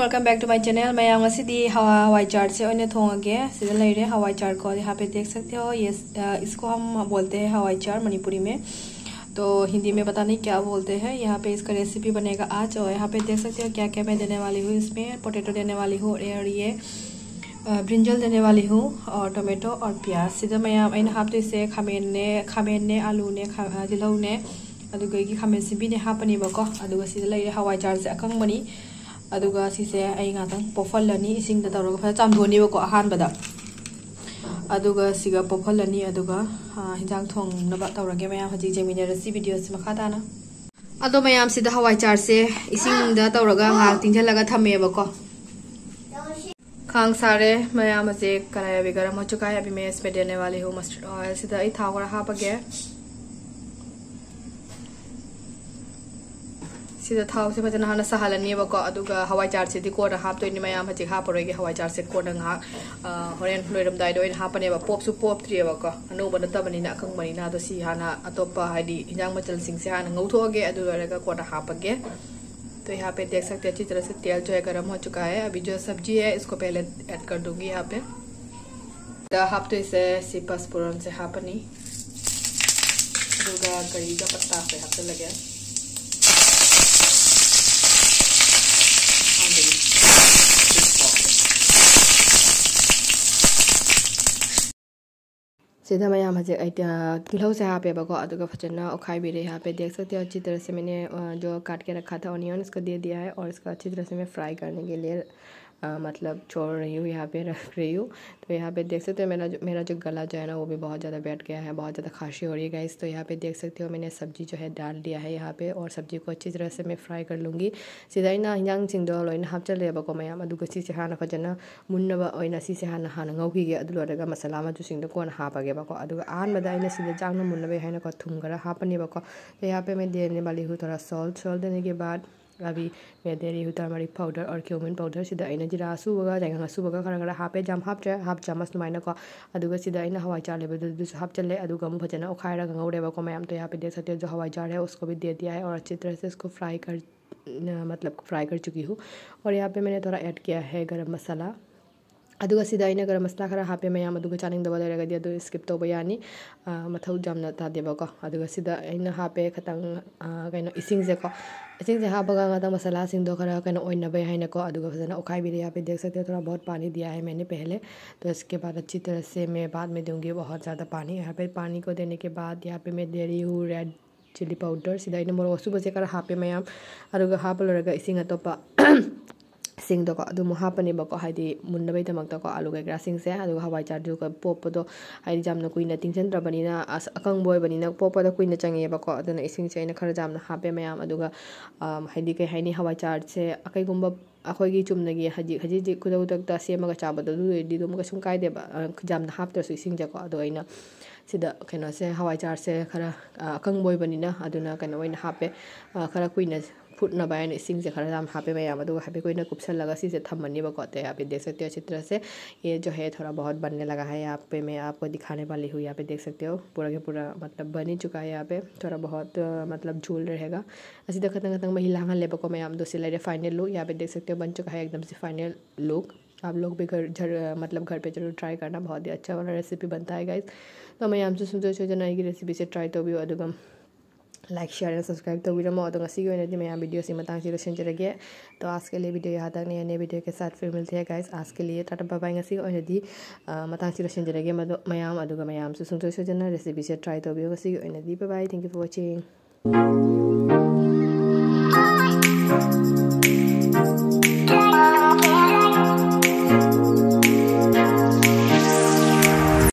welcome back to my channel. मैं यहाँ से दी हवाई चाट से उन्हें थोंगे सीधे ले रहे हवाई चाट को यहाँ पे देख सकते हो। ये इसको हम बोलते हैं हवाई चाट मणिपुरी में, तो हिंदी में पता नहीं क्या बोलते हैं। यहाँ पे इसका रेसिपी बनेगा आज, और यहाँ पे देख सकते हो क्या क्या मैं देने वाली हूँ। इसमें पोटैटो देने वाली हूँ और ये ब्रिंजल देने वाली हूँ और टोमेटो और प्याज। सीधा मैं यहाँ हाफ से खामेन ने आलू ने तिलहौ ने खामेन सिंबी ने हापनीबको हवाई चाट से अकंबनी से पोफलनी इसिंग तौर चामधोनीबको अहानबदा पोफलनी हिंजांग थोंगनबा तौरगे मैं हजी जेमिनरसी वीडियो से मखा ताना अदो मैं हवाई चाट से इसिंग तौरगा ngak tingjalगा थमेबको खांग सारे मैं हजे कढ़ाई भी गर्म हो चुका है। अभी मैं इसमें देने वाली हूँ मस्टर्ड ऑयल। सीधा था हापगे सीधा थाव से फजना हाँ सहलनीबको हवाई चाट से कोन हापनी मैं हजे हापरोगे हवाई चाट से कोन होरेन लोरमदाइद हापनेब पोपसु पोपट्रीबको अनौब नतबनी अखंबनी हाँ अतोप हिंजांग मचल से हाँ ngौथोगे कोन हापगे। तो यहाँ पे देख सकते हैं अच्छी तरह से तेल जो है गर्म हो चुका है। अभी जो सब्जी है इसको पहले ऐड कर दूंगी। यहाँ पे हाफ तो इसे पचफोरन से हापनी करी का पत्ता से हाथ लगे सीधा मैं यहाँ हजे तिलहौ से हापेबको फजना उखाईबीरे। यहाँ पे देख सकते हो अच्छी तरह से मैंने जो काट के रखा था ऑनियन इसको दे दिया है और इसको अच्छी तरह से मैं फ्राई करने के लिए मतलब छोड़ रही हूँ, यहाँ पे रख रही हूँ। तो यहाँ पे देख सकते हो मेरा जो गला जो है ना वो भी बहुत ज़्यादा बैठ गया है, बहुत ज़्यादा खांसी हो रही है गाइस। तो यहाँ पे देख सकते हो मैंने सब्जी जो है डाल दिया है यहाँ पे, और सब्जी को अच्छी तरह से मैं फ्राई कर लूँगी। सीधा हिंजांग सिंदो लोइन हापचलेबको मैम से हाँ फजना मुन्नब से हाँ ngौखीगे लोरगा मसाला मचूसिंग कोन हापगेबको अहमद जांग मुन्नब है थूम खरा हापनीबको। तो यहाँ पे मैं देने वाली हूँ थोड़ा सॉल्ट देने के बाद अभी मैं दे रही हूँ टर्मरिक पाउडर और क्यूमिन पाउडर। सीधा जीरा सूबगा जायगा सूबगा खरा हापे जाम हापट्रे हाफ चम्मच दुमाइनको हवाई चार लेबदुसु हापचले फजना उखाइरगा ngौरेबको मैम। तो यहाँ पे देख सकते हो जो हवाई चार है उसको भी दे दिया है और अच्छी तरह से इसको फ्राई कर चुकी हूँ। और यहाँ पे मैंने थोड़ा ऐड किया है गरम मसाला गरम मसाला खरा हापे मैं चानिंगदब लेरगदी स्किप तब यानी मथौ जामना तादेबको हापे खतंग कहीं इसिंग हापगा मसाला खरा कहीं हैनको फजना उखाईबीरे। यहाँ पे देख सकते हो थोड़ा बहुत पानी दिया है मैंने पहले, तो इसके बाद अच्छी तरह से मैं बाद में दूंगी बहुत ज़्यादा पानी। यहाँ पे पानी को देने के बाद यहाँ पे मैं दे रही हूँ रेड चिली पाउडर। सीधा मोर सूब से खरा हापे मैं हाप लोरगा इसिंग अतोपा सिंगदको हापनीबको मुन्नबईदमको आलू कई से हवाई चाट पोपदो जामना कुइना तिंजनद्रबनी अकंबोबनी पोपद कुइना चंगेबको इसिंग खरा जामना हापे मैम कई हाई हवाई चाट से कईगुब अखोगी चुमनगी हजी खुद सेमगा चाबदी कसूम कायदेब जामना हापत्रसु इसिंगको कहीं से हवाई चाट से खरा अकंबोबनी कहीं हापे खरा कुइना फुटनब है इसिंग से खरा जाम हापे मैम हापे कोई कुपसलगा से थमनीबको। तो यहाँ पे देख सकते हो अच्छी तरह से ये जो है थोड़ा बहुत बनने लगा है। यहाँ पे मैं आपको दिखाने वाली हूँ। यहाँ पे देख सकते हो पूरा के पूरा मतलब बन ही चुका है। यहाँ पे थोड़ा बहुत मतलब झूल रहेगा असी खतंग महिला लेबको मैम दूसरे फाइनल लुक। यहाँ पे देख सकते हो बन चुका है एकदम से फाइनल लुक। आप लोग भी घर पे जरूर ट्राई करना, बहुत ही अच्छा वाला रेसिपी बनता है गाइस। तो मैं यहाँ से सोचना रेसिपी से ट्राई तब लाइक शेयर एंड सब्सक्राइब तौरमो मैं वीडियो से लोसनजरगे। तो आज के लिए वीडियो यहाँ तक नहीं, नए वीडियो के साथ फिर मिलते हैं गाइस। आज के लिए टाटा बाय बाय लोसनजरगे मैम सोचना रेसिपी से ट्राई तौर bye. Thank you for watching.